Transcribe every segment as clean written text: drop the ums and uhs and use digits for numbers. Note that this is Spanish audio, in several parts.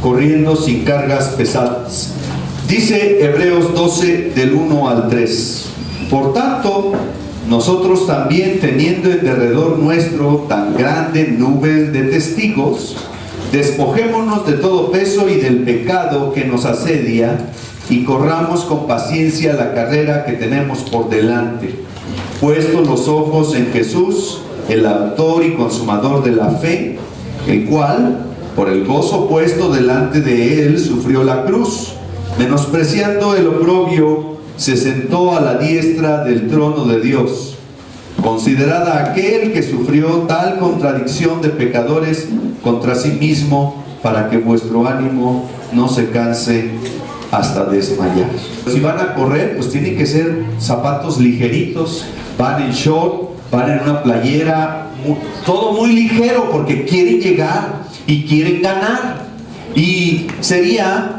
corriendo sin cargas pesadas. Dice Hebreos 12 del 1 al 3. Por tanto, nosotros también, teniendo en derredor nuestro tan grande nube de testigos, despojémonos de todo peso y del pecado que nos asedia, y corramos con paciencia la carrera que tenemos por delante, puestos los ojos en Jesús, el autor y consumador de la fe, el cual, por el gozo puesto delante de él, sufrió la cruz, menospreciando el oprobio, se sentó a la diestra del trono de Dios. Considerad a aquel que sufrió tal contradicción de pecadores contra sí mismo, para que vuestro ánimo no se canse hasta desmayar. Si van a correr, pues tienen que ser zapatos ligeritos, van en short, van en una playera, todo muy ligero, porque quieren llegar y quieren ganar. Y sería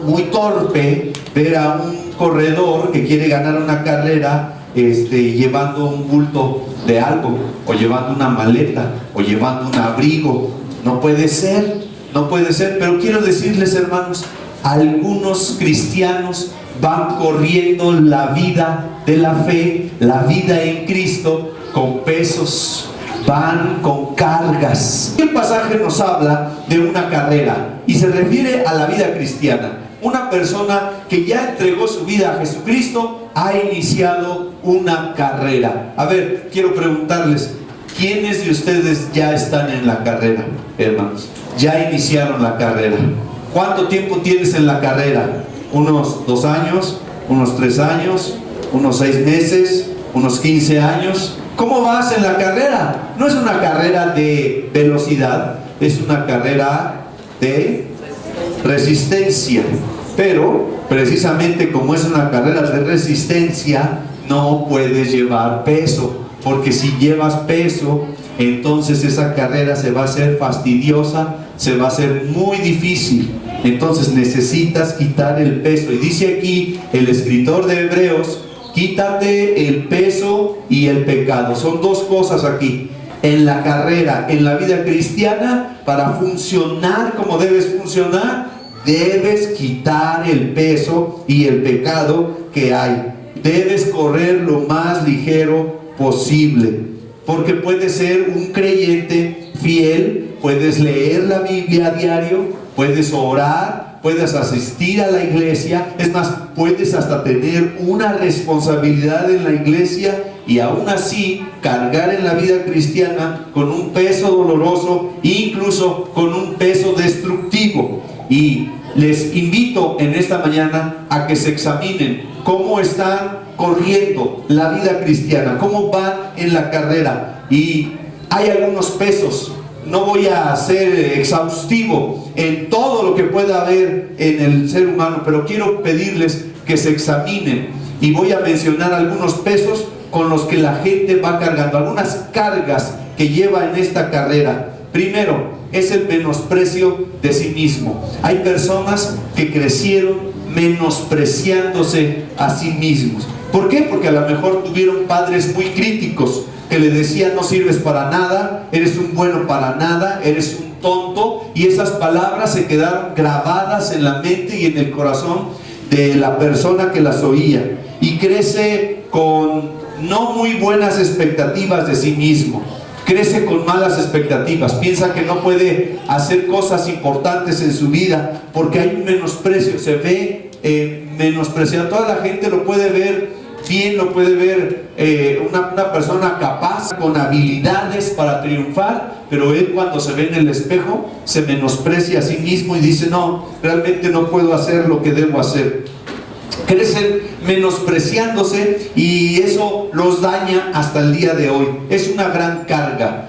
muy torpe ver a un corredor que quiere ganar una carrera llevando un bulto de algo, o llevando una maleta, o llevando un abrigo. No puede ser, pero quiero decirles, hermanos, algunos cristianos van corriendo la vida de la fe, la vida en Cristo, con pesos, van con cargas. El pasaje nos habla de una carrera y se refiere a la vida cristiana. Una persona que ya entregó su vida a Jesucristo ha iniciado una carrera. A ver, quiero preguntarles, ¿quiénes de ustedes ya están en la carrera, hermanos? Ya iniciaron la carrera. ¿Cuánto tiempo tienes en la carrera? ¿Unos 2 años? ¿Unos 3 años? ¿Unos 6 meses? ¿Unos 15 años? ¿Cómo vas en la carrera? No es una carrera de velocidad, es una carrera de resistencia. Pero precisamente como es una carrera de resistencia, no puedes llevar peso, porque si llevas peso, entonces esa carrera se va a hacer fastidiosa, se va a hacer muy difícil. Entonces necesitas quitar el peso. Y dice aquí el escritor de Hebreos: quítate el peso y el pecado. Son dos cosas aquí. En la carrera, en la vida cristiana, para funcionar como debes funcionar, debes quitar el peso y el pecado que hay. Debes correr lo más ligero posible, porque puedes ser un creyente fiel, puedes leer la Biblia a diario, puedes orar, puedes asistir a la iglesia, es más, puedes hasta tener una responsabilidad en la iglesia y aún así cargar en la vida cristiana con un peso doloroso, incluso con un peso destructivo. Y les invito en esta mañana a que se examinen cómo están corriendo la vida cristiana, cómo van en la carrera. Y hay algunos pesos. No voy a ser exhaustivo en todo lo que pueda haber en el ser humano, pero quiero pedirles que se examinen, y voy a mencionar algunos pesos con los que la gente va cargando, algunas cargas que lleva en esta carrera. Primero, es el menosprecio de sí mismo. Hay personas que crecieron menospreciándose a sí mismos. ¿Por qué? Porque a lo mejor tuvieron padres muy críticos que le decían: no sirves para nada, eres un bueno para nada, eres un tonto. Y esas palabras se quedaron grabadas en la mente y en el corazón de la persona que las oía, y crece con no muy buenas expectativas de sí mismo, crece con malas expectativas, piensa que no puede hacer cosas importantes en su vida porque hay un menosprecio, se ve menospreciado. Toda la gente lo puede ver bien, lo puede ver una persona capaz, con habilidades para triunfar, pero él, cuando se ve en el espejo, se menosprecia a sí mismo y dice: no, realmente no puedo hacer lo que debo hacer. Crecen menospreciándose y eso los daña hasta el día de hoy. Es una gran carga.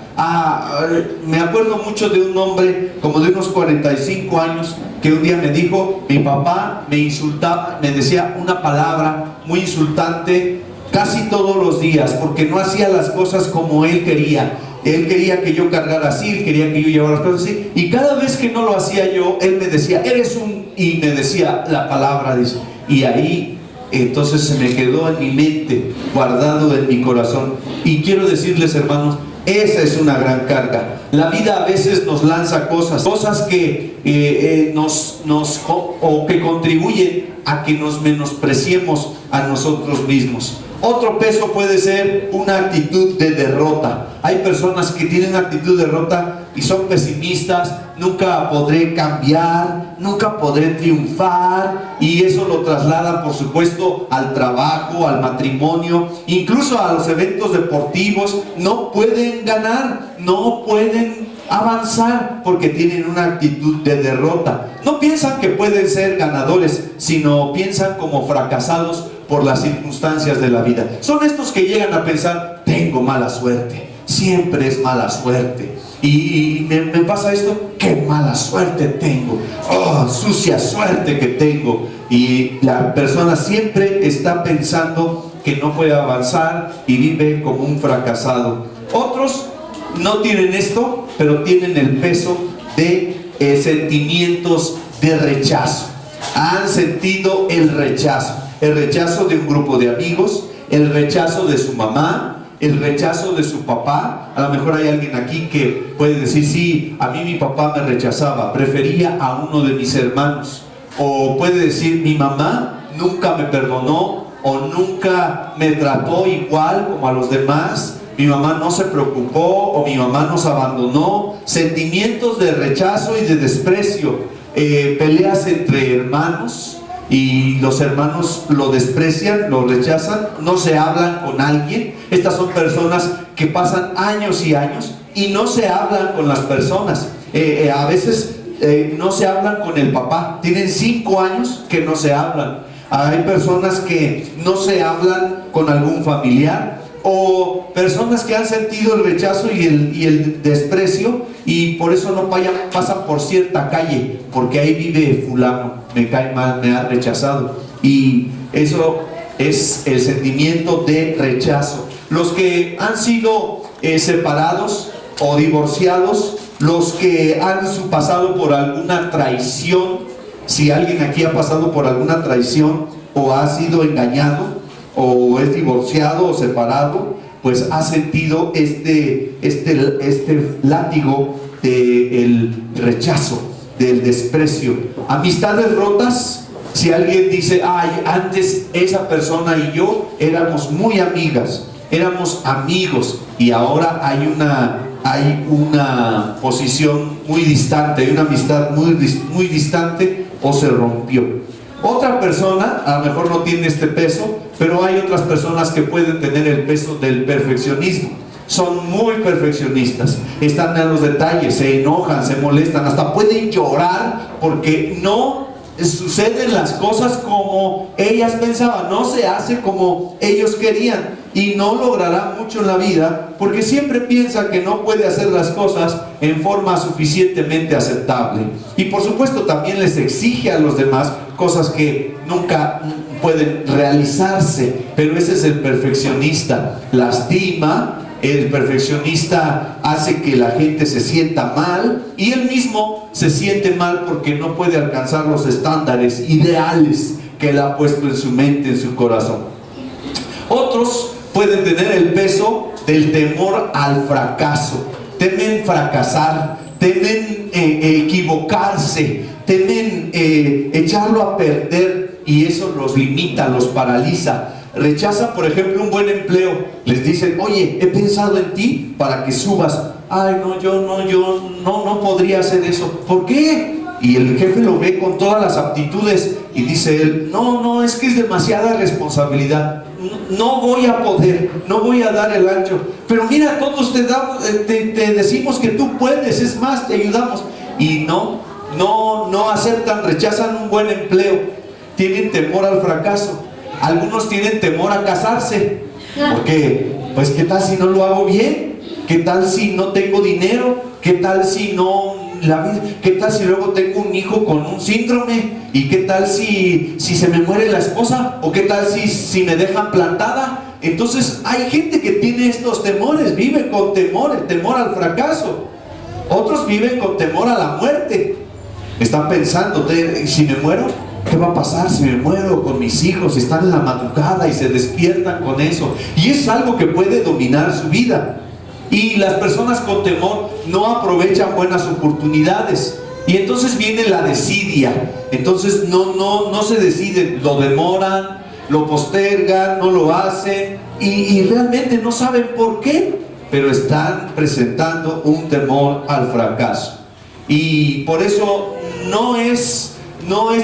Me acuerdo mucho de un hombre como de unos 45 años que un día me dijo: mi papá me insultaba, me decía una palabra muy insultante casi todos los días, porque no hacía las cosas como él quería. Él quería que yo cargara así, él quería que yo llevara las cosas así, y cada vez que no lo hacía yo, él me decía: eres un... y me decía la palabra, dice. Y ahí entonces se me quedó en mi mente, guardado en mi corazón. Y quiero decirles, hermanos, Esa es una gran carga. La vida a veces nos lanza cosas que que contribuyen a que nos menospreciemos a nosotros mismos. Otro peso puede ser una actitud de derrota. Hay personas que tienen actitud de derrota y son pesimistas. Nunca podré cambiar, nunca podré triunfar, y eso lo trasladan, por supuesto, al trabajo, al matrimonio, incluso a los eventos deportivos. No pueden ganar, no pueden avanzar porque tienen una actitud de derrota. No piensan que pueden ser ganadores, sino piensan como fracasados por las circunstancias de la vida. Son estos que llegan a pensar: tengo mala suerte, siempre es mala suerte, y me pasa esto, qué mala suerte tengo, oh, sucia suerte que tengo. Y la persona siempre está pensando que no puede avanzar y vive como un fracasado. Otros no tienen esto, pero tienen el peso de sentimientos de rechazo. Han sentido el rechazo de un grupo de amigos, el rechazo de su mamá, el rechazo de su papá. A lo mejor hay alguien aquí que puede decir: sí, a mí mi papá me rechazaba, prefería a uno de mis hermanos. O puede decir: mi mamá nunca me perdonó, o nunca me trató igual como a los demás, mi mamá no se preocupó, o mi mamá nos abandonó. Sentimientos de rechazo y de desprecio, peleas entre hermanos, y los hermanos lo desprecian, lo rechazan, no se hablan con alguien. Estas son personas que pasan años y años y no se hablan con las personas. A veces no se hablan con el papá, tienen 5 años que no se hablan. Hay personas que no se hablan con algún familiar, o personas que han sentido el rechazo y el desprecio, y por eso no pasan por cierta calle, porque ahí vive fulano, me cae mal, me ha rechazado. Y eso es el sentimiento de rechazo. Los que han sido separados o divorciados, los que han pasado por alguna traición, si alguien aquí ha pasado por alguna traición, o ha sido engañado, o es divorciado o separado, pues ha sentido este látigo del rechazo, del desprecio. Amistades rotas. Si alguien dice: ay, antes esa persona y yo éramos muy amigas, éramos amigos, y ahora hay una posición muy distante, hay una amistad muy distante, o se rompió. Otra persona a lo mejor no tiene este peso, pero hay otras personas que pueden tener el peso del perfeccionismo. Son muy perfeccionistas, están en los detalles, se enojan, se molestan, hasta pueden llorar porque no suceden las cosas como ellas pensaban, no se hace como ellos querían, y no logrará mucho en la vida porque siempre piensa que no puede hacer las cosas en forma suficientemente aceptable. Y por supuesto también les exige a los demás cosas que nunca pueden realizarse. Pero ese es el perfeccionista. Lastima, el perfeccionista hace que la gente se sienta mal, y él mismo se siente mal porque no puede alcanzar los estándares ideales que él ha puesto en su mente, en su corazón. Otros pueden tener el peso del temor al fracaso. Temen fracasar, temen equivocarse, temen echarlo a perder, y eso los limita, los paraliza. Rechazan, por ejemplo, un buen empleo. Les dicen: oye, he pensado en ti para que subas. Ay, no, yo no podría hacer eso. ¿Por qué? Y el jefe lo ve con todas las aptitudes y dice él: no, es que es demasiada responsabilidad, no voy a poder, no voy a dar el ancho. Pero mira, todos te decimos que tú puedes, es más, te ayudamos. Y no aceptan, rechazan un buen empleo. Tienen temor al fracaso. Algunos tienen temor a casarse, porque pues ¿qué tal si no lo hago bien? ¿Qué tal si no tengo dinero? ¿Qué tal si qué tal si luego tengo un hijo con un síndrome? ¿Y qué tal si se me muere la esposa? ¿O qué tal si me dejan plantada? Entonces hay gente que tiene estos temores, vive con temor al fracaso. Otros viven con temor a la muerte. Están pensando: si me muero, ¿qué va a pasar si me muero con mis hijos? Están en la madrugada y se despiertan con eso. Y es algo que puede dominar su vida. Y las personas con temor no aprovechan buenas oportunidades. Y entonces viene la desidia. Entonces no se deciden, lo demoran, lo postergan, no lo hacen y realmente no saben por qué, pero están presentando un temor al fracaso. Y por eso no es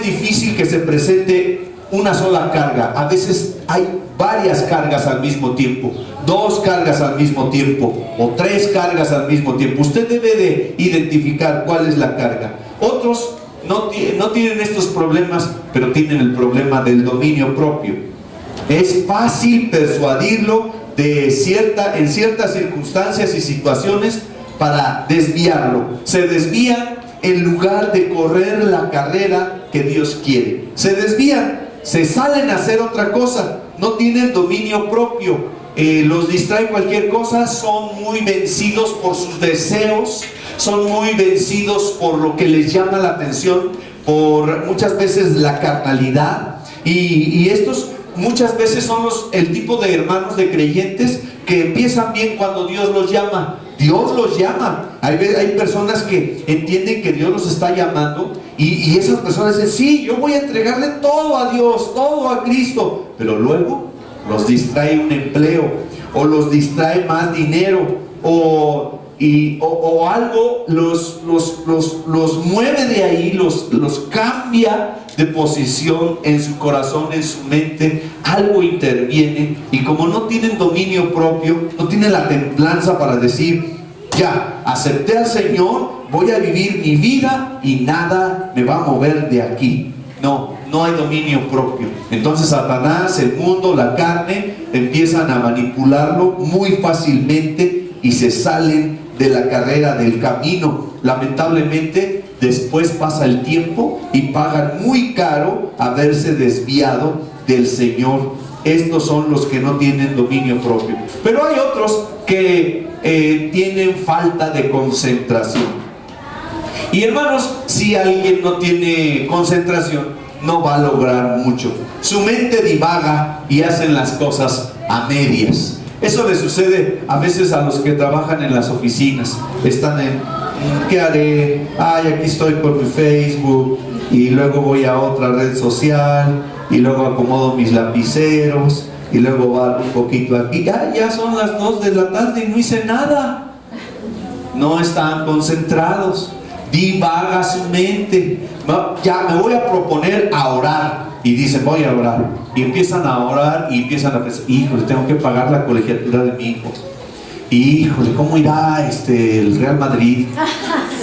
difícil que se presente una sola carga. A veces hay varias cargas al mismo tiempo, 2 cargas al mismo tiempo o 3 cargas al mismo tiempo. Usted debe de identificar cuál es la carga. Otros no tienen estos problemas, pero tienen el problema del dominio propio. Es fácil persuadirlo en ciertas circunstancias y situaciones para desviarlo. Se desvían en lugar de correr la carrera que Dios quiere. Se desvían, se salen a hacer otra cosa, no tienen dominio propio, los distrae cualquier cosa, son muy vencidos por sus deseos, son muy vencidos por lo que les llama la atención, por muchas veces la carnalidad, y estos muchas veces son el tipo de hermanos de creyentes que empiezan bien cuando Dios los llama. Dios los llama. Hay personas que entienden que Dios los está llamando y esas personas dicen, sí, yo voy a entregarle todo a Dios, todo a Cristo, pero luego los distrae un empleo o los distrae más dinero o algo los mueve de ahí, los cambia de posición en su corazón, en su mente. Algo interviene y como no tienen dominio propio, no tienen la templanza para decir, ya, acepté al Señor, voy a vivir mi vida y nada me va a mover de aquí. No hay dominio propio. Entonces Satanás, el mundo, la carne empiezan a manipularlo muy fácilmente y se salen de la carrera, del camino. Lamentablemente después pasa el tiempo y pagan muy caro haberse desviado del Señor. Estos son los que no tienen dominio propio. Pero hay otros que tienen falta de concentración. Y hermanos, si alguien no tiene concentración, no va a lograr mucho. Su mente divaga y hacen las cosas a medias. Eso le sucede a veces a los que trabajan en las oficinas. Están en, ¿qué haré? Ay, aquí estoy por mi Facebook, y luego voy a otra red social, y luego acomodo mis lapiceros, y luego va un poquito aquí. Ya son las 2 de la tarde y no hice nada. No están concentrados. Divaga su mente. Ya me voy a proponer a orar. Y dicen, voy a orar. Y empiezan a orar y empiezan a pensar, híjole, tengo que pagar la colegiatura de mi hijo. Híjole, ¿cómo irá el Real Madrid?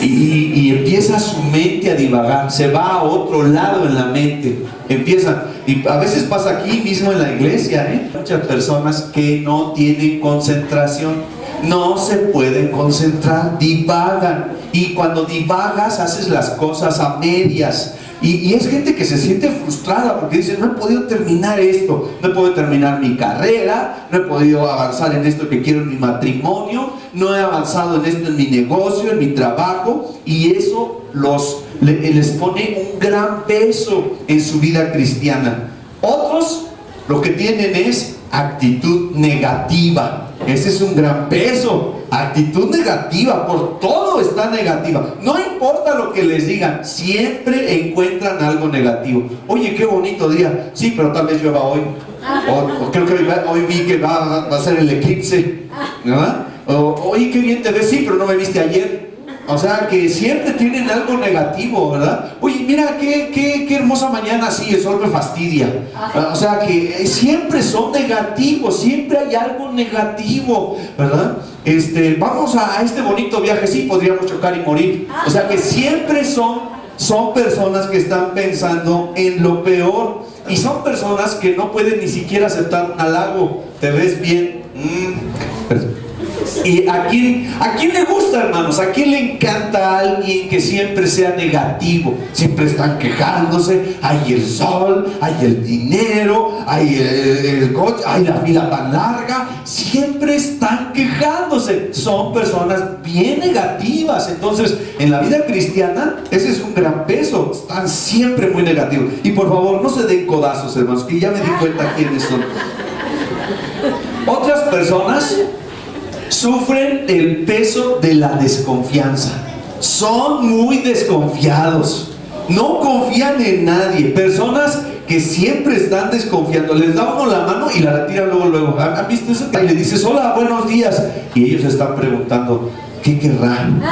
Y empieza su mente a divagar. Se va a otro lado en la mente. Empiezan, y a veces pasa aquí mismo en la iglesia, muchas personas que no tienen concentración, no se pueden concentrar, divagan. Y cuando divagas haces las cosas a medias. Y es gente que se siente frustrada porque dice, no he podido terminar esto, no he podido terminar mi carrera, no he podido avanzar en esto que quiero en mi matrimonio, no he avanzado en esto en mi negocio, en mi trabajo, y eso les pone un gran peso en su vida cristiana. Otros lo que tienen es actitud negativa. Ese es un gran peso. Actitud negativa, por todo está negativa. No importa lo que les digan, siempre encuentran algo negativo. Oye, qué bonito día. Sí, pero tal vez llueva hoy. O creo que hoy vi que va a ser el eclipse, ¿verdad? Oye, qué bien te ves. Sí, pero no me viste ayer. O sea, que siempre tienen algo negativo, ¿verdad? Oye, mira, qué hermosa mañana. Sí, el sol me fastidia. O sea, que siempre son negativos, siempre hay algo negativo, ¿verdad? Vamos a este bonito viaje. Sí, podríamos chocar y morir. O sea, que siempre son personas que están pensando en lo peor. Y son personas que no pueden ni siquiera aceptar un halago. ¿Te ves bien? ¿Y a quién le gusta, hermanos? ¿A quién le encanta a alguien que siempre sea negativo? Siempre están quejándose. Hay el sol, hay el dinero, hay el coche, hay la fila tan larga. Siempre están quejándose. Son personas bien negativas. Entonces, en la vida cristiana, ese es un gran peso. Están siempre muy negativos. Y por favor, no se den codazos, hermanos, que ya me di cuenta quiénes son. Otras personas sufren el peso de la desconfianza. Son muy desconfiados, no confían en nadie. Personas que siempre están desconfiando, les da uno la mano y la retiran luego. ¿Han visto eso? Y le dices, hola, buenos días, y ellos están preguntando, ¿qué querrán?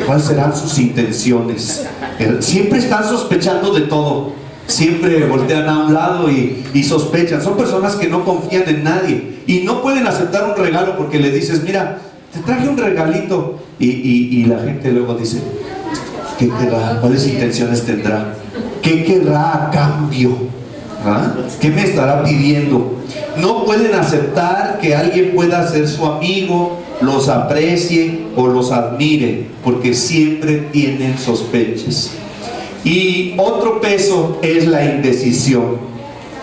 ¿Cuáles serán sus intenciones? Siempre están sospechando de todo, siempre voltean a un lado y sospechan. Son personas que no confían en nadie y no pueden aceptar un regalo porque le dices, mira, te traje un regalito, y la gente luego dice, ¿qué querrá? ¿Cuáles intenciones tendrá? ¿Qué querrá a cambio? ¿Ah? ¿Qué me estará pidiendo? No pueden aceptar que alguien pueda ser su amigo, los aprecie o los admire, porque siempre tienen sospechas. Y otro peso es la indecisión.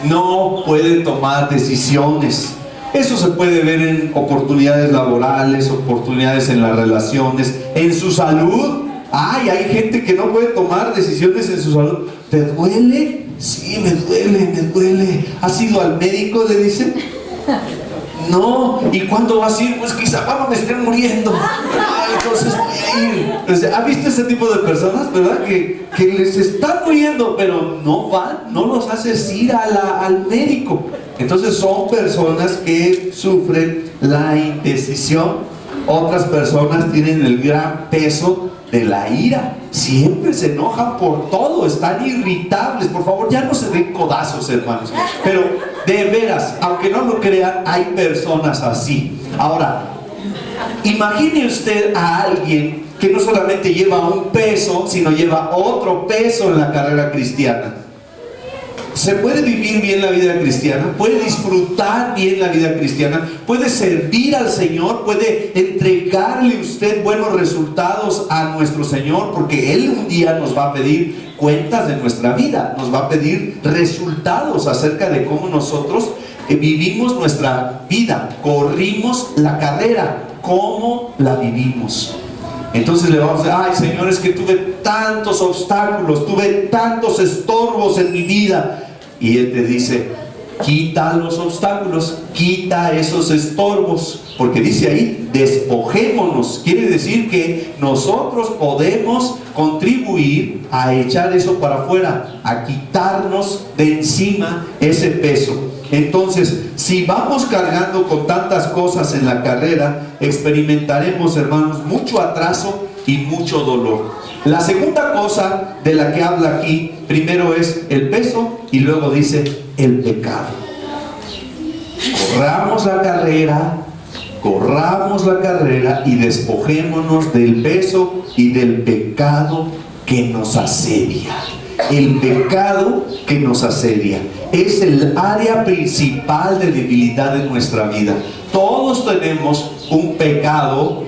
No pueden tomar decisiones. Eso se puede ver en oportunidades laborales, oportunidades en las relaciones, en su salud. Ay, hay gente que no puede tomar decisiones en su salud. ¿Te duele? Sí, me duele. ¿Has ido al médico? Le dicen. No. ¿Y cuándo vas a ir? Pues quizá cuando me esté muriendo. Entonces voy a ir. O sea, ¿ha visto ese tipo de personas, verdad? Que les están muriendo, pero no van, no los haces ir al médico. Entonces son personas que sufren la indecisión. Otras personas tienen el gran peso de la ira. Siempre se enojan por todo, están irritables. Por favor, ya no se den codazos, hermanos. Pero de veras, aunque no lo crean, hay personas así. Ahora, imagine usted a alguien que no solamente lleva un peso, sino lleva otro peso en la carrera cristiana. Se puede vivir bien la vida cristiana, puede disfrutar bien la vida cristiana, puede servir al Señor, puede entregarle usted buenos resultados a nuestro Señor, porque Él un día nos va a pedir cuentas de nuestra vida, nos va a pedir resultados acerca de cómo nosotros vivimos nuestra vida, corrimos la carrera, cómo la vivimos. Entonces le vamos a decir, ay Señor, es que tuve tantos obstáculos, tuve tantos estorbos en mi vida. Y Él te dice, quita los obstáculos, quita esos estorbos, porque dice ahí, despojémonos. Quiere decir que nosotros podemos contribuir a echar eso para afuera, a quitarnos de encima ese peso. Entonces, si vamos cargando con tantas cosas en la carrera, experimentaremos, hermanos, mucho atraso y mucho dolor. La segunda cosa de la que habla aquí, primero es el peso y luego dice el pecado. Corramos la carrera y despojémonos del peso y del pecado que nos asedia. El pecado que nos asedia es el área principal de debilidad en nuestra vida. Todos tenemos un pecado,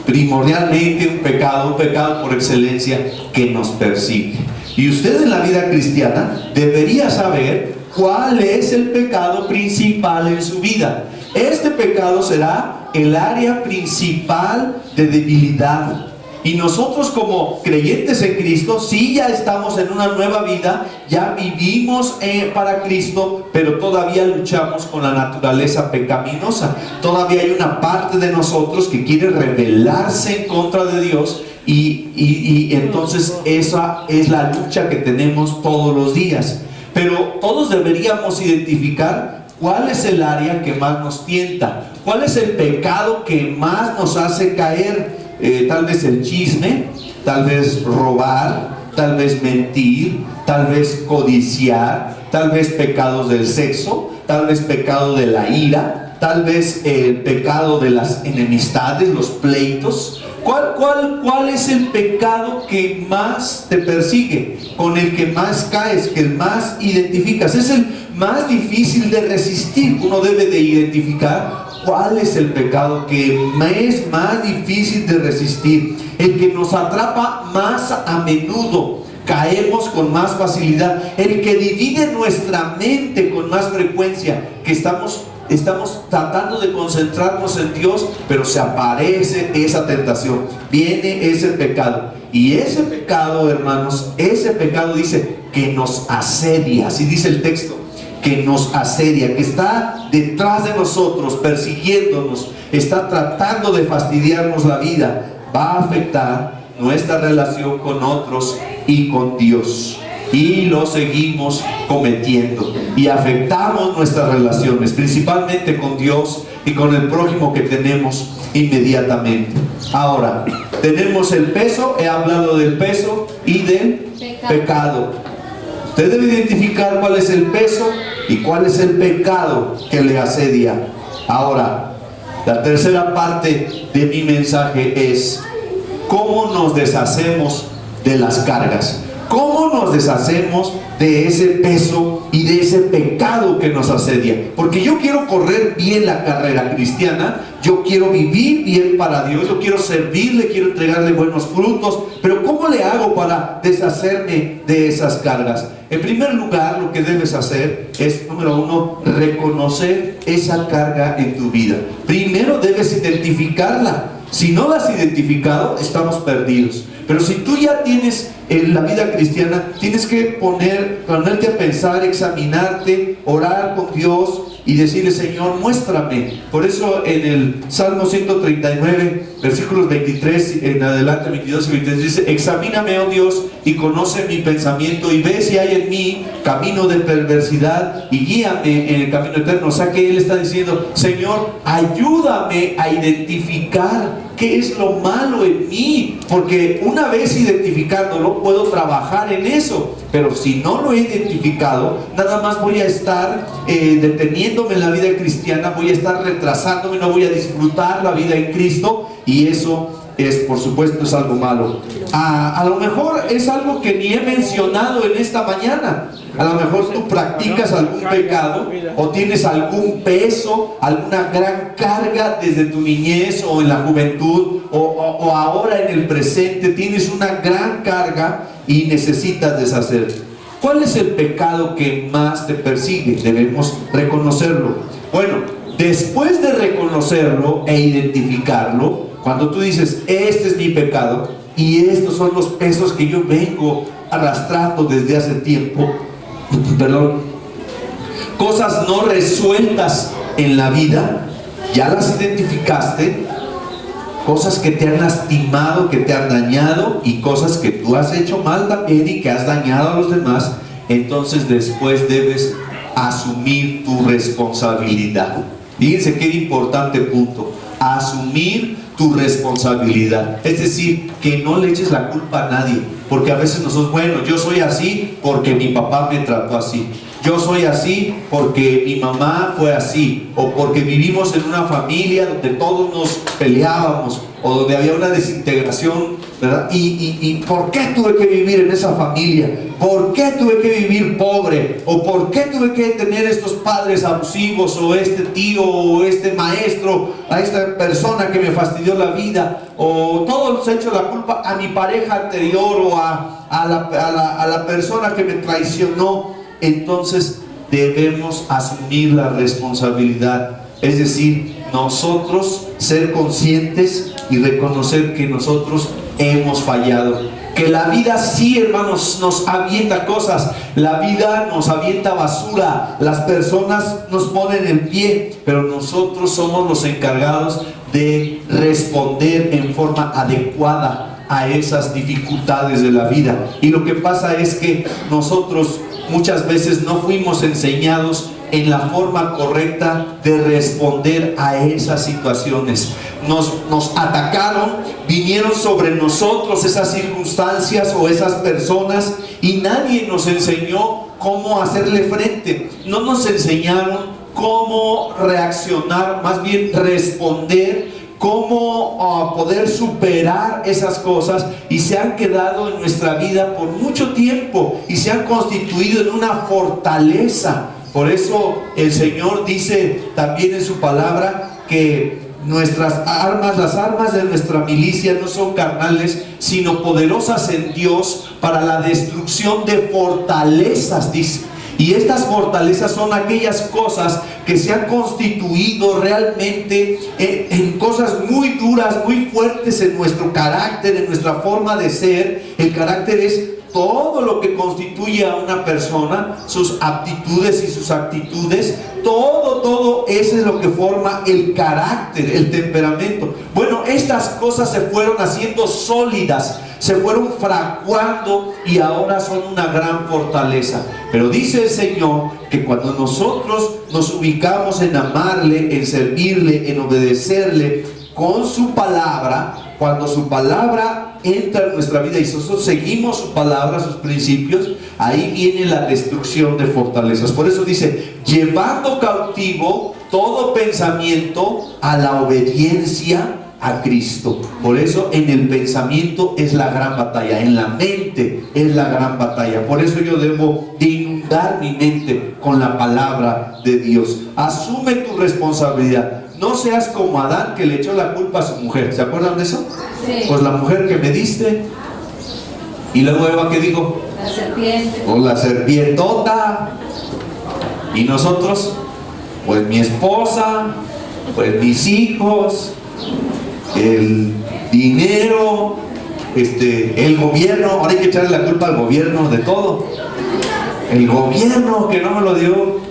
primordialmente un pecado por excelencia que nos persigue. Y usted en la vida cristiana debería saber cuál es el pecado principal en su vida. Este pecado será el área principal de debilidad. Y nosotros como creyentes en Cristo, sí ya estamos en una nueva vida, ya vivimos para Cristo, pero todavía luchamos con la naturaleza pecaminosa. Todavía hay una parte de nosotros que quiere rebelarse en contra de Dios y entonces esa es la lucha que tenemos todos los días. Pero todos deberíamos identificar cuál es el área que más nos tienta, cuál es el pecado que más nos hace caer. Tal vez el chisme, tal vez robar, tal vez mentir, tal vez codiciar, tal vez pecados del sexo, tal vez pecado de la ira, tal vez el pecado de las enemistades, los pleitos. ¿Cuál es el pecado que más te persigue, con el que más caes, que el más identificas? Es el más difícil de resistir. Uno debe de identificar cuál es el pecado que es más difícil de resistir, el que nos atrapa más a menudo, caemos con más facilidad, el que divide nuestra mente con más frecuencia, que estamos tratando de concentrarnos en Dios, pero se aparece esa tentación, viene ese pecado. Y ese pecado, hermanos, ese pecado dice que nos asedia, así dice el texto, que nos asedia, que está detrás de nosotros, persiguiéndonos, está tratando de fastidiarnos la vida, va a afectar nuestra relación con otros y con Dios. Y lo seguimos cometiendo y afectamos nuestras relaciones, principalmente con Dios y con el prójimo que tenemos inmediatamente. Ahora, tenemos el peso, he hablado del peso y del pecado. Usted debe identificar cuál es el peso y cuál es el pecado que le asedia. Ahora, la tercera parte de mi mensaje es cómo nos deshacemos de las cargas. ¿Cómo nos deshacemos de ese peso y de ese pecado que nos asedia? Porque yo quiero correr bien la carrera cristiana, yo quiero vivir bien para Dios, yo quiero servirle, quiero entregarle buenos frutos, pero ¿cómo le hago para deshacerme de esas cargas? En primer lugar, lo que debes hacer es, número uno, reconocer esa carga en tu vida. Primero debes identificarla. Si no la has identificado, estamos perdidos. Pero si tú ya tienes en la vida cristiana, tienes que ponerte a pensar, examinarte, orar con Dios y decirle: Señor, muéstrame. Por eso en el Salmo 139, versículos 23 en adelante, 22 y 23, dice: examíname, oh Dios, y conoce mi pensamiento, y ve si hay en mí camino de perversidad, y guíame en el camino eterno. O sea que Él está diciendo: Señor, ayúdame a identificar qué es lo malo en mí, porque una vez identificándolo puedo trabajar en eso. Pero si no lo he identificado, nada más voy a estar deteniéndome en la vida cristiana, voy a estar retrasándome, no voy a disfrutar la vida en Cristo, y eso es, por supuesto, es algo malo. A lo mejor es algo que ni he mencionado en esta mañana. A lo mejor tú practicas algún pecado, o tienes algún peso, alguna gran carga desde tu niñez o en la juventud, o ahora en el presente tienes una gran carga y necesitas deshacer. ¿Cuál es el pecado que más te persigue? Debemos reconocerlo. Bueno, después de reconocerlo e identificarlo, cuando tú dices: este es mi pecado y estos son los pesos que yo vengo arrastrando desde hace tiempo, cosas no resueltas en la vida, ya las identificaste, cosas que te han lastimado, que te han dañado, y cosas que tú has hecho mal también y que has dañado a los demás. Entonces después debes asumir tu responsabilidad. Fíjense qué importante punto: asumir tu responsabilidad. Es decir, que no le eches la culpa a nadie, porque a veces nosotros, bueno, yo soy así porque mi papá me trató así, yo soy así porque mi mamá fue así, o porque vivimos en una familia donde todos nos peleábamos, o donde había una desintegración, ¿verdad? Y ¿por qué tuve que vivir en esa familia? ¿Por qué tuve que vivir pobre? ¿O por qué tuve que tener estos padres abusivos, o este tío, o este maestro, a esta persona que me fastidió la vida? O todos les he hecho la culpa a mi pareja anterior, o a la persona que me traicionó. Entonces debemos asumir la responsabilidad, es decir, nosotros ser conscientes y reconocer que nosotros hemos fallado, que la vida, sí, hermanos, nos avienta cosas, la vida nos avienta basura, las personas nos ponen en pie, pero nosotros somos los encargados de responder en forma adecuada a esas dificultades de la vida. Y lo que pasa es que nosotros muchas veces no fuimos enseñados en la forma correcta de responder a esas situaciones. Nos atacaron, vinieron sobre nosotros esas circunstancias o esas personas, y nadie nos enseñó cómo hacerle frente. No nos enseñaron cómo reaccionar, más bien responder, cómo poder superar esas cosas, y se han quedado en nuestra vida por mucho tiempo y se han constituido en una fortaleza. Por eso el Señor dice también en su palabra que nuestras armas, las armas de nuestra milicia, no son carnales, sino poderosas en Dios para la destrucción de fortalezas, dice. Y estas fortalezas son aquellas cosas que se han constituido realmente en cosas muy duras, muy fuertes en nuestro carácter, en nuestra forma de ser. El carácter es todo lo que constituye constituye a una persona, sus aptitudes y sus actitudes, todo eso es lo que forma el carácter, el temperamento. Bueno, estas cosas se fueron haciendo sólidas, se fueron fraguando y ahora son una gran fortaleza. Pero dice el Señor que cuando nosotros nos ubicamos en amarle, en servirle, en obedecerle con su palabra, cuando su palabra entra en nuestra vida y nosotros seguimos su palabra, sus principios, ahí viene la destrucción de fortalezas. Por eso dice, llevando cautivo todo pensamiento a la obediencia a Cristo. Por eso en el pensamiento es la gran batalla, en la mente es la gran batalla. Por eso yo debo de inundar mi mente con la palabra de Dios. Asume tu responsabilidad. No seas como Adán, que le echó la culpa a su mujer. ¿Se acuerdan de eso? Sí. Pues la mujer que me diste. Y luego Eva, ¿qué dijo? La serpiente. Pues la serpientota. Y nosotros, pues mi esposa, pues mis hijos, el dinero, el gobierno. Ahora hay que echarle la culpa al gobierno de todo. El gobierno que no me lo dio.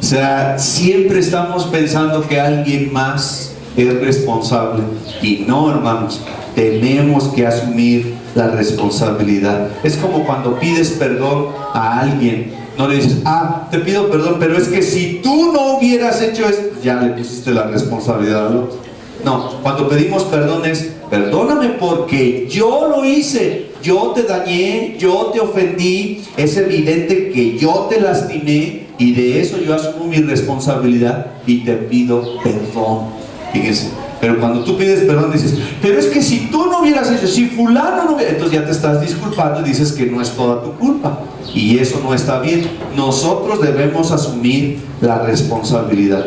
O sea, siempre estamos pensando que alguien más es responsable. Y no, hermanos, tenemos que asumir la responsabilidad. Es como cuando pides perdón a alguien. No le dices, te pido perdón, pero es que si tú no hubieras hecho esto, ya le pusiste la responsabilidad al otro. No, cuando pedimos perdón es, perdóname porque yo lo hice, yo te dañé, yo te ofendí, es evidente que yo te lastimé y de eso yo asumo mi responsabilidad y te pido perdón. Fíjense, pero cuando tú pides perdón dices, pero es que si tú no hubieras hecho, si fulano no hubiera, entonces ya te estás disculpando y dices que no es toda tu culpa y eso no está bien. Nosotros debemos asumir la responsabilidad.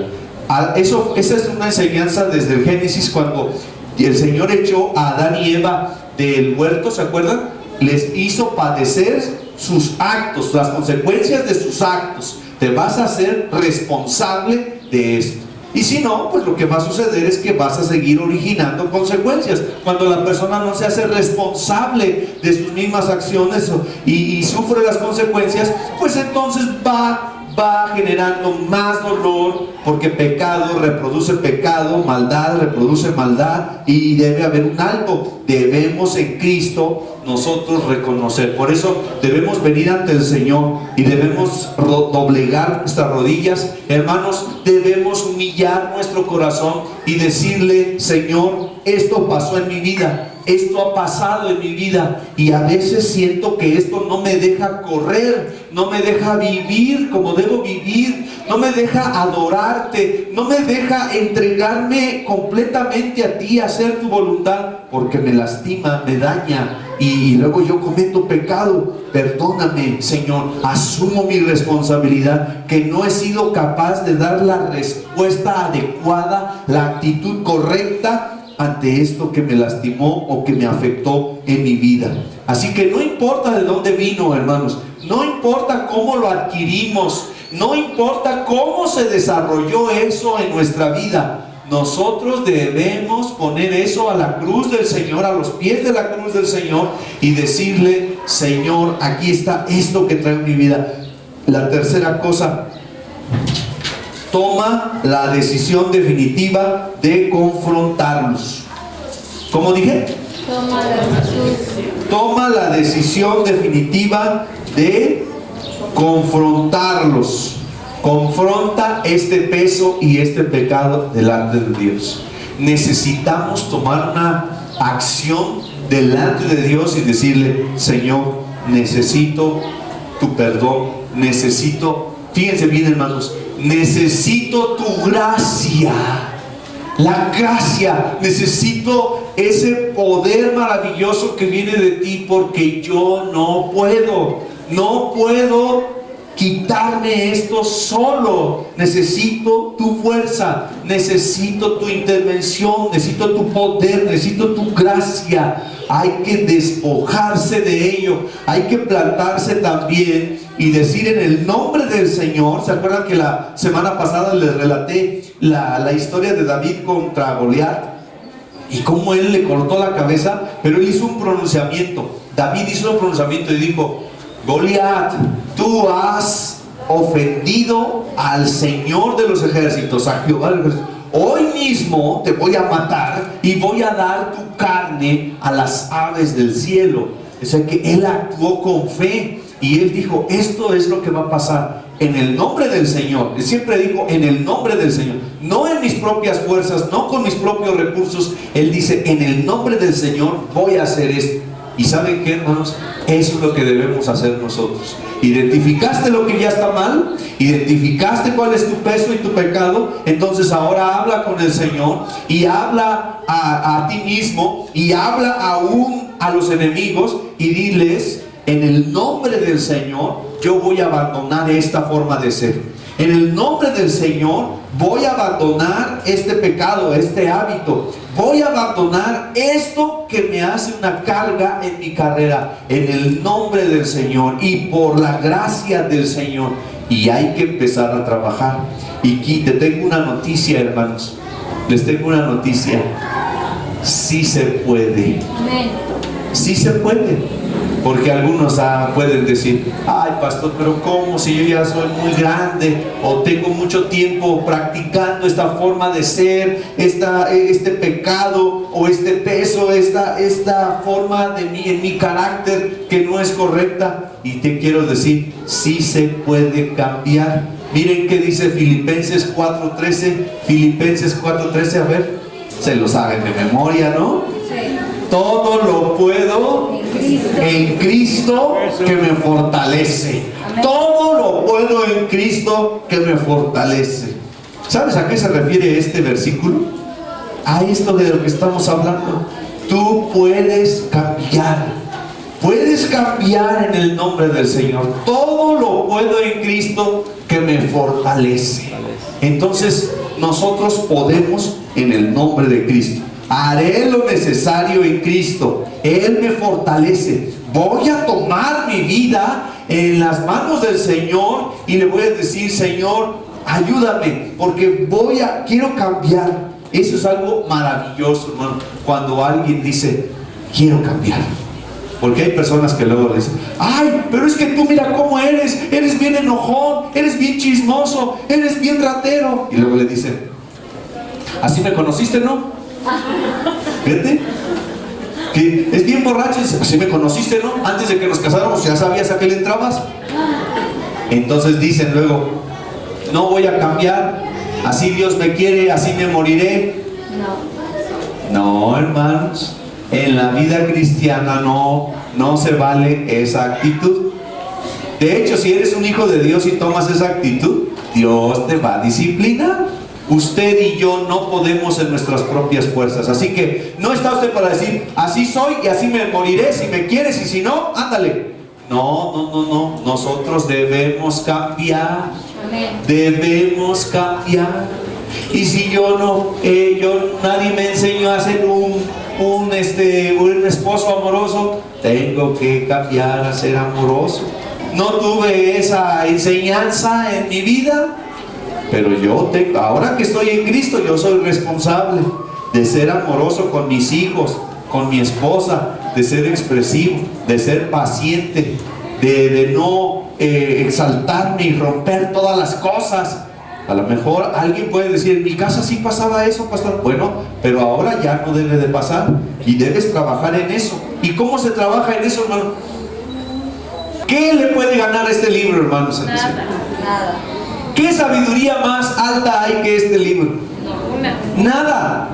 Esa es una enseñanza desde el Génesis, cuando el Señor echó a Adán y Eva del huerto, ¿se acuerdan? Les hizo padecer sus actos, las consecuencias de sus actos. Te vas a hacer responsable de esto. Y si no, pues lo que va a suceder es que vas a seguir originando consecuencias. Cuando la persona no se hace responsable de sus mismas acciones y sufre las consecuencias, pues entonces va generando más dolor, porque pecado reproduce pecado, maldad reproduce maldad, y debe haber un alto. Debemos en Cristo nosotros reconocer. Por eso debemos venir ante el Señor y debemos doblegar nuestras rodillas. Hermanos, debemos humillar nuestro corazón y decirle, Señor, esto pasó en mi vida, esto ha pasado en mi vida, y a veces siento que esto no me deja correr, no me deja vivir como debo vivir, no me deja adorarte, no me deja entregarme completamente a ti, a hacer tu voluntad, porque me lastima, me daña, y luego yo cometo pecado. Perdóname, Señor, asumo mi responsabilidad, que no he sido capaz de dar la respuesta adecuada, la actitud correcta ante esto que me lastimó o que me afectó en mi vida. Así que no importa de dónde vino, hermanos, no importa cómo lo adquirimos, no importa cómo se desarrolló eso en nuestra vida, nosotros debemos poner eso a la cruz del Señor, a los pies de la cruz del Señor, y decirle, Señor, aquí está esto que trae mi vida. La tercera cosa, toma la decisión definitiva de confrontarlos. ¿Cómo dije? Toma la decisión definitiva de confrontarlos. Confronta este peso y este pecado delante de Dios. Necesitamos tomar una acción delante de Dios y decirle, Señor, necesito tu perdón, fíjense bien, hermanos, necesito tu gracia, la gracia, necesito ese poder maravilloso que viene de ti, porque yo no puedo quitarme esto solo. Necesito tu fuerza, necesito tu intervención, necesito tu poder, necesito tu gracia. Hay que despojarse de ello, hay que plantarse también y decir en el nombre del Señor. ¿Se acuerdan que la semana pasada les relaté la historia de David contra Goliat y cómo él le cortó la cabeza? Pero él hizo un pronunciamiento. David hizo un pronunciamiento y dijo, Goliat, tú has ofendido al Señor de los ejércitos, a Jehová de los ejércitos. Hoy mismo te voy a matar y voy a dar tu carne a las aves del cielo. O sea que él actuó con fe y él dijo, esto es lo que va a pasar en el nombre del Señor. Él siempre dijo, en el nombre del Señor, no en mis propias fuerzas, no con mis propios recursos. Él dice, en el nombre del Señor voy a hacer esto. ¿Y saben qué, hermanos? Eso es lo que debemos hacer nosotros. Identificaste lo que ya está mal, identificaste cuál es tu peso y tu pecado, entonces ahora habla con el Señor y habla a ti mismo y habla aún a los enemigos y diles, en el nombre del Señor yo voy a abandonar esta forma de ser. En el nombre del Señor voy a abandonar este pecado, este hábito. Voy a abandonar esto que me hace una carga en mi carrera. En el nombre del Señor y por la gracia del Señor. Y hay que empezar a trabajar. Y aquí te tengo una noticia, hermanos. Les tengo una noticia. Sí se puede. Sí se puede. Porque algunos pueden decir, ay pastor, pero ¿cómo? Si yo ya soy muy grande o tengo mucho tiempo practicando esta forma de ser, este pecado o este peso, esta forma de mí, en mi carácter que no es correcta. Y te quiero decir, sí se puede cambiar. Miren qué dice Filipenses 4:13. Filipenses 4:13, a ver, se lo saben de memoria, ¿no? Sí. Todo lo puedo en Cristo que me fortalece. Amén. Todo lo puedo en Cristo que me fortalece. ¿Sabes a qué se refiere este versículo? A esto de lo que estamos hablando. Tú puedes cambiar. Puedes cambiar en el nombre del Señor. Todo lo puedo en Cristo que me fortalece. Entonces nosotros podemos en el nombre de Cristo. Haré lo necesario en Cristo. Él me fortalece. Voy a tomar mi vida en las manos del Señor y le voy a decir, Señor, ayúdame, porque quiero cambiar. Eso es algo maravilloso, hermano, cuando alguien dice, quiero cambiar. Porque hay personas que luego dicen, ay, pero es que tú mira cómo eres bien enojón, eres bien chismoso, eres bien ratero. Y luego le dicen, así me conociste, ¿no? Fíjate que es bien borracho. Así me conociste, ¿no? Antes de que nos casáramos ya sabías a qué le entrabas. Entonces dicen luego, no voy a cambiar, así Dios me quiere, así me moriré. No, hermanos, en la vida cristiana no se vale esa actitud. De hecho, si eres un hijo de Dios y tomas esa actitud, Dios te va a disciplinar. Usted y yo no podemos en nuestras propias fuerzas. Así que no está usted para decir, así soy y así me moriré, si me quieres y si no, ándale. No. Nosotros debemos cambiar. Amén. Debemos cambiar. Y si nadie me enseñó a ser un esposo amoroso, tengo que cambiar a ser amoroso. No tuve esa enseñanza en mi vida, pero ahora que estoy en Cristo, yo soy responsable de ser amoroso con mis hijos, con mi esposa, de ser expresivo, de ser paciente, de no exaltarme y romper todas las cosas. A lo mejor alguien puede decir, en mi casa sí pasaba eso, pastor. Bueno, pero ahora ya no debe de pasar y debes trabajar en eso. ¿Y cómo se trabaja en eso, hermano? ¿Qué le puede ganar este libro, hermanos? Nada. ¿Qué sabiduría más alta hay que este libro? Nada.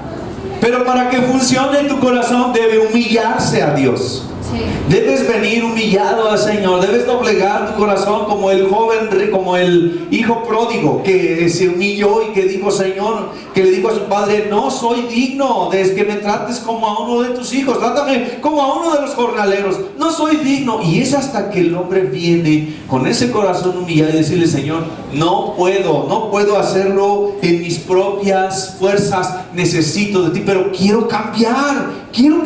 Pero para que funcione tu corazón debe humillarse a Dios. Sí. Debes venir humillado al Señor. Debes doblegar tu corazón como el joven, como el hijo pródigo que se humilló y que dijo, Señor, que le dijo a su padre, no soy digno de que me trates como a uno de tus hijos, trátame como a uno de los jornaleros, no soy digno. Y es hasta que el hombre viene con ese corazón humillado y decirle, Señor, no puedo hacerlo en mis propias fuerzas, necesito de ti, pero quiero cambiar, quiero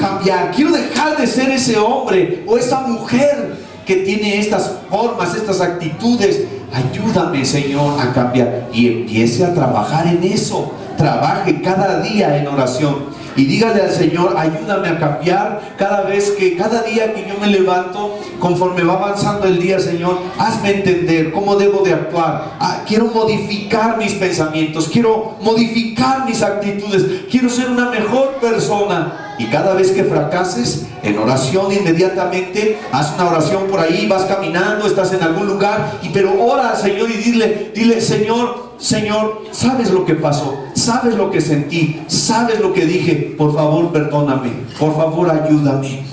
dejar de ser ese hombre o esa mujer que tiene estas formas, estas actitudes. Ayúdame, Señor, a cambiar. Y empiece a trabajar en eso. Trabaje cada día en oración y dígale al Señor, ayúdame a cambiar cada día que yo me levanto. conforme va avanzando el día, Señor, hazme entender cómo debo de actuar. Quiero modificar mis pensamientos, quiero modificar mis actitudes, quiero ser una mejor persona. Y cada vez que fracases, en oración inmediatamente, haz una oración por ahí, vas caminando, estás en algún lugar, pero ora al Señor y dile, Señor, sabes lo que pasó, sabes lo que sentí, sabes lo que dije, por favor perdóname, por favor ayúdame.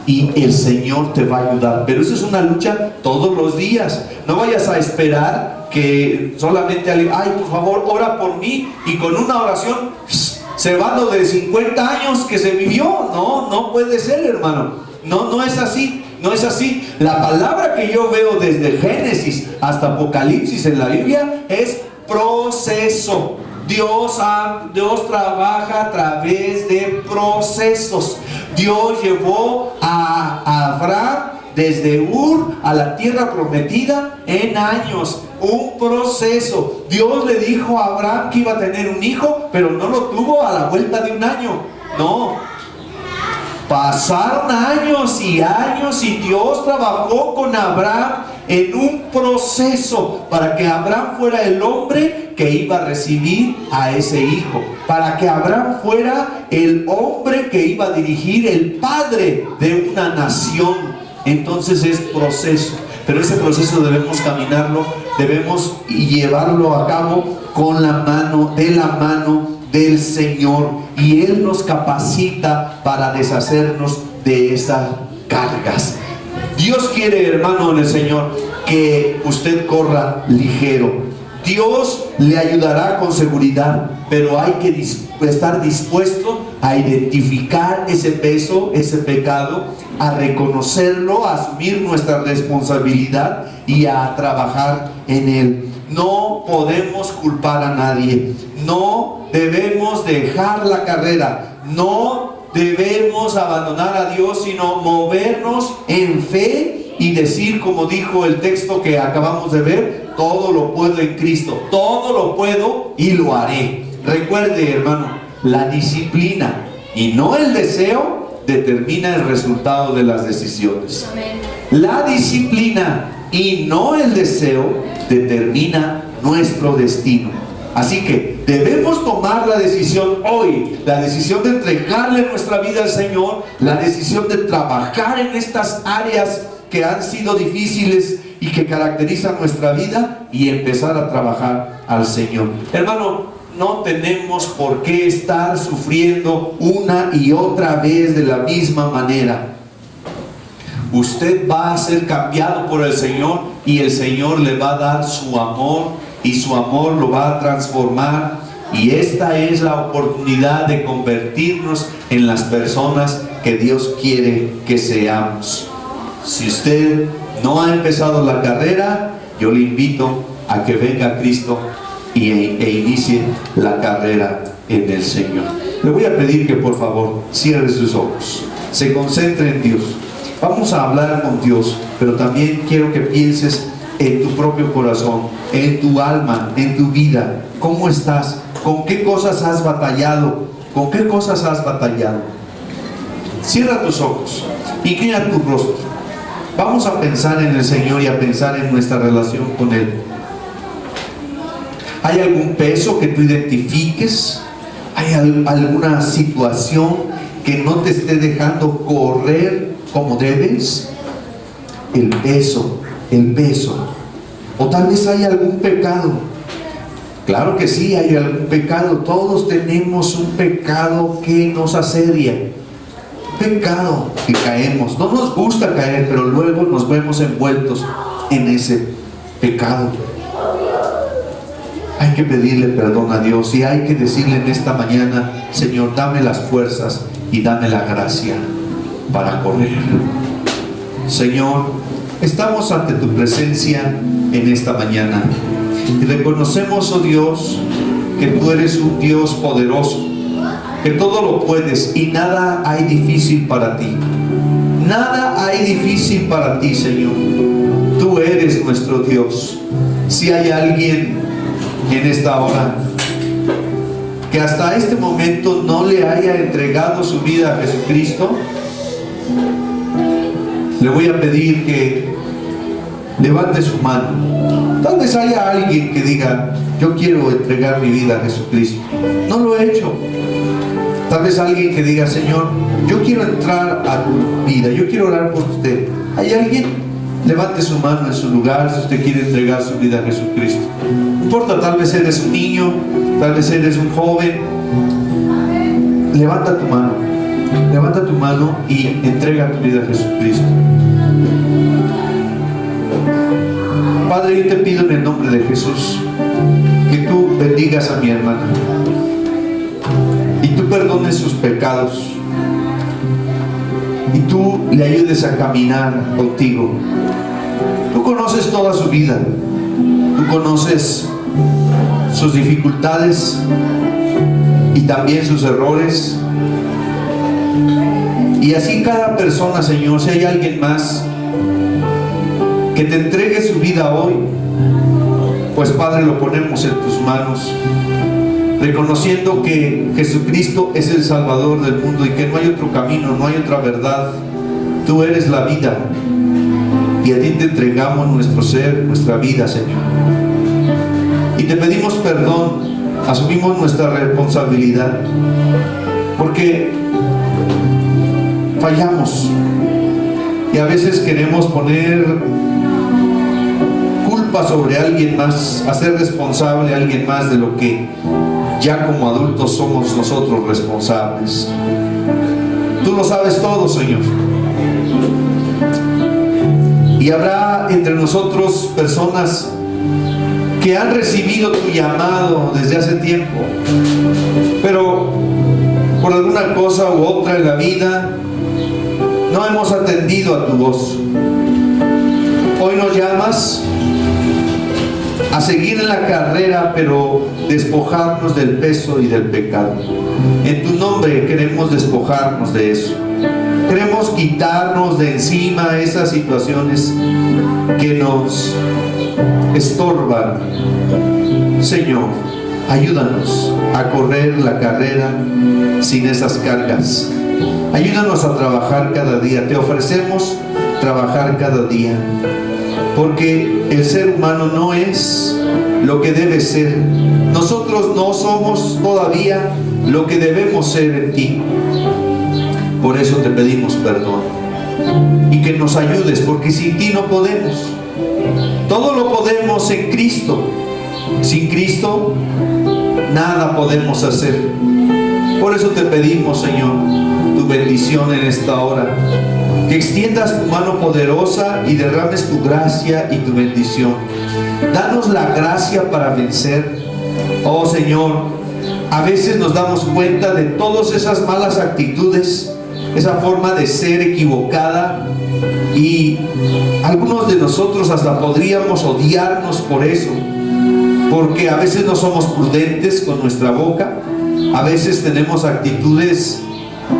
Y el Señor te va a ayudar. Pero eso es una lucha todos los días. No vayas a esperar que solamente alguien, ay, por favor, ora por mí, y con una oración se va lo de 50 años que se vivió. No puede ser, hermano. No es así. No es así. La palabra que yo veo desde Génesis hasta Apocalipsis en la Biblia es proceso. Dios trabaja a través de procesos. Dios llevó a Abraham desde Ur a la tierra prometida en años. Un proceso. Dios le dijo a Abraham que iba a tener un hijo, pero no lo tuvo a la vuelta de un año. No. Pasaron años y años y Dios trabajó con Abraham en un proceso para que Abraham fuera el hombre que iba a recibir a ese hijo, para que Abraham fuera el hombre que iba a dirigir, el padre de una nación. Entonces es proceso, pero ese proceso debemos caminarlo, debemos llevarlo a cabo con la mano del Señor, y Él nos capacita para deshacernos de esas cargas. Dios quiere, hermano en el Señor, que usted corra ligero. Dios le ayudará con seguridad, pero hay que estar dispuesto a identificar ese peso, ese pecado, a reconocerlo, a asumir nuestra responsabilidad y a trabajar en él. No podemos culpar a nadie. No debemos dejar la carrera. No debemos abandonar a Dios, sino movernos en fe y decir, como dijo el texto que acabamos de ver, todo lo puedo en Cristo. Todo lo puedo y lo haré. Recuerde, hermano, la disciplina y no el deseo determina el resultado de las decisiones. La disciplina y no el deseo determina nuestro destino. Así que debemos tomar la decisión hoy, la decisión de entregarle nuestra vida al Señor, la decisión de trabajar en estas áreas que han sido difíciles y que caracterizan nuestra vida, y empezar a trabajar al Señor. Hermano, no tenemos por qué estar sufriendo una y otra vez de la misma manera. Usted va a ser cambiado por el Señor, y el Señor le va a dar su amor, y su amor lo va a transformar, y esta es la oportunidad de convertirnos en las personas que Dios quiere que seamos. Si usted no ha empezado la carrera, yo le invito a que venga a Cristo e inicie la carrera en el Señor. Le voy a pedir que por favor cierre sus ojos, se concentre en Dios. Vamos a hablar con Dios, pero también quiero que pienses en tu propio corazón, en tu alma, en tu vida. ¿Cómo estás? ¿Con qué cosas has batallado? ¿Con qué cosas has batallado? Cierra tus ojos, inclina tu rostro. Vamos a pensar en el Señor y a pensar en nuestra relación con Él. ¿Hay algún peso que tú identifiques? ¿Hay alguna situación que no te esté dejando correr como debes? El peso. O tal vez hay algún pecado. Claro que sí, hay algún pecado. Todos tenemos un pecado que nos asedia. Pecado que caemos. No nos gusta caer, pero luego nos vemos envueltos en ese pecado. Hay que pedirle perdón a Dios, y hay que decirle en esta mañana: Señor, dame las fuerzas y dame la gracia para correr. Señor, estamos ante tu presencia en esta mañana y reconocemos, oh Dios, que tú eres un Dios poderoso, que todo lo puedes y nada hay difícil para ti. Nada hay difícil para ti, Señor. Tú eres nuestro Dios. Si hay alguien en esta hora que hasta este momento no le haya entregado su vida a Jesucristo, le voy a pedir que levante su mano. Tal vez haya alguien que diga, yo quiero entregar mi vida a Jesucristo. No lo he hecho. Tal vez alguien que diga, Señor, yo quiero entrar a tu vida, yo quiero orar por usted. ¿Hay alguien? Levante su mano en su lugar si usted quiere entregar su vida a Jesucristo. No importa, tal vez eres un niño, tal vez eres un joven. Levanta tu mano y entrega tu vida a Jesucristo. Padre, yo te pido en el nombre de Jesús que tú bendigas a mi hermana y tú perdones sus pecados y tú le ayudes a caminar contigo. Tú conoces toda su vida, tú conoces sus dificultades y también sus errores. Y así cada persona, Señor, si hay alguien más que te entregue su vida hoy, pues Padre, lo ponemos en tus manos, reconociendo que Jesucristo es el Salvador del mundo y que no hay otro camino, no hay otra verdad. Tú eres la vida y a ti te entregamos nuestro ser, nuestra vida, Señor. Y te pedimos perdón, asumimos nuestra responsabilidad, porque fallamos y a veces queremos poner culpa sobre alguien más, hacer responsable a alguien más de lo que ya como adultos somos nosotros responsables. Tú lo sabes todo, Señor. Y habrá entre nosotros personas que han recibido tu llamado desde hace tiempo, pero por alguna cosa u otra en la vida no hemos atendido a tu voz. Hoy nos llamas a seguir en la carrera, pero despojarnos del peso y del pecado. En tu nombre queremos despojarnos de eso. Queremos quitarnos de encima esas situaciones que nos estorban. Señor, ayúdanos a correr la carrera sin esas cargas. Ayúdanos a trabajar cada día. Te ofrecemos trabajar cada día, porque el ser humano no es lo que debe ser. Nosotros no somos todavía lo que debemos ser en ti. Por eso te pedimos perdón y que nos ayudes, porque sin ti no podemos. Todo lo podemos en Cristo. Sin Cristo nada podemos hacer. Por eso te pedimos, Señor, tu bendición en esta hora, que extiendas tu mano poderosa y derrames tu gracia y tu bendición. Danos la gracia para vencer. Oh Señor, a veces nos damos cuenta de todas esas malas actitudes, esa forma de ser equivocada, y algunos de nosotros hasta podríamos odiarnos por eso, porque a veces no somos prudentes con nuestra boca, a veces tenemos actitudes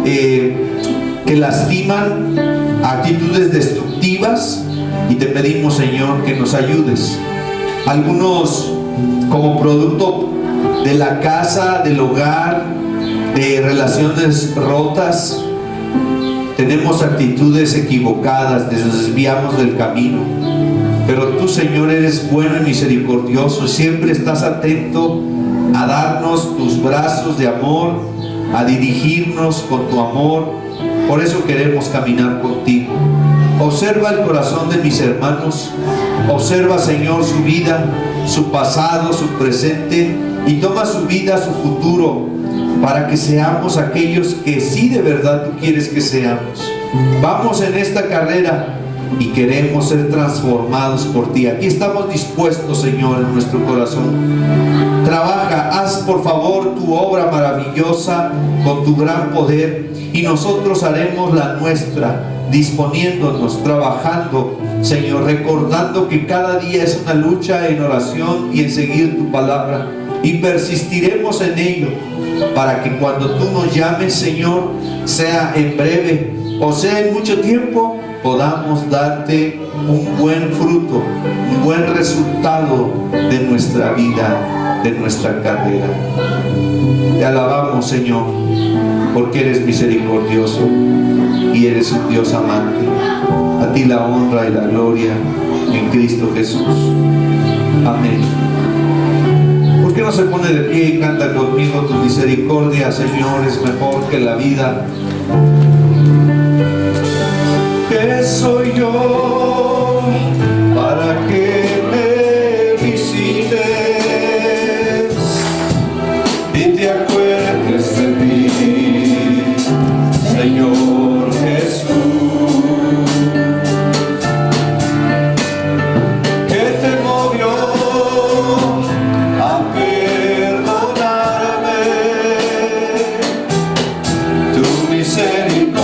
que lastiman, actitudes destructivas, y te pedimos, Señor, que nos ayudes. Algunos, como producto de la casa, del hogar, de relaciones rotas, tenemos actitudes equivocadas, nos desviamos del camino. Pero tú, Señor, eres bueno y misericordioso, siempre estás atento a darnos tus brazos de amor, a dirigirnos con tu amor. Por eso queremos caminar contigo. Observa el corazón de mis hermanos, observa, Señor, su vida, su pasado, su presente, y toma su vida, su futuro, para que seamos aquellos que sí de verdad tú quieres que seamos. Vamos en esta carrera y queremos ser transformados por ti. Aquí estamos dispuestos, Señor, en nuestro corazón. Trabaja, haz por favor tu obra maravillosa con tu gran poder, y nosotros haremos la nuestra, disponiéndonos, trabajando, Señor, recordando que cada día es una lucha en oración y en seguir tu palabra, y persistiremos en ello, para que cuando tú nos llames, Señor, sea en breve o sea en mucho tiempo, podamos darte un buen fruto, un buen resultado de nuestra vida, de nuestra carrera. Te alabamos, Señor, porque eres misericordioso y eres un Dios amante. A ti la honra y la gloria en Cristo Jesús. Amén. ¿Por qué no se pone de pie y canta conmigo? Tu misericordia, Señor, es mejor que la vida. ¿Qué soy yo para que me visites y te acuerdes de mí, Señor Jesús? ¿Qué te movió a perdonarme? Tu misericordia,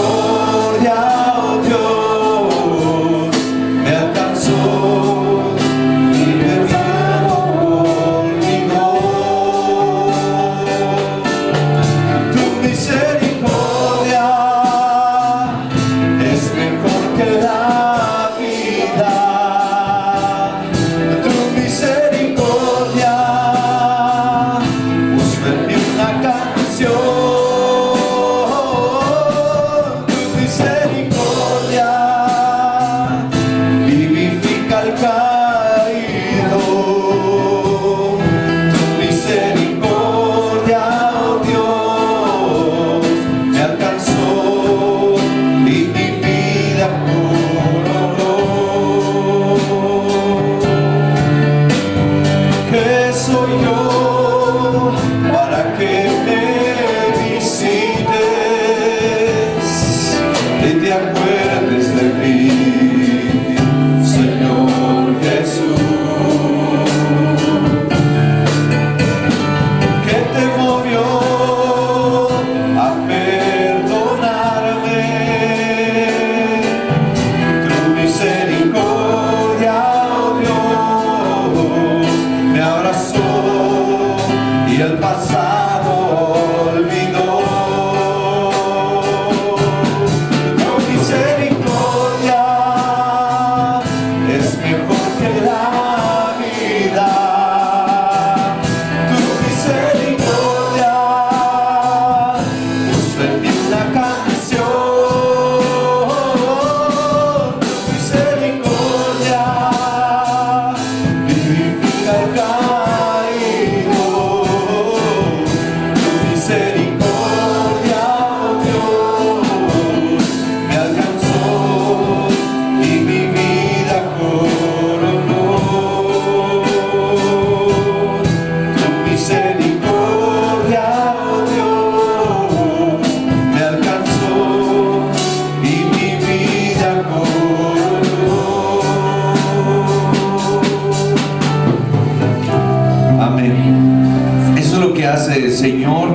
hace el Señor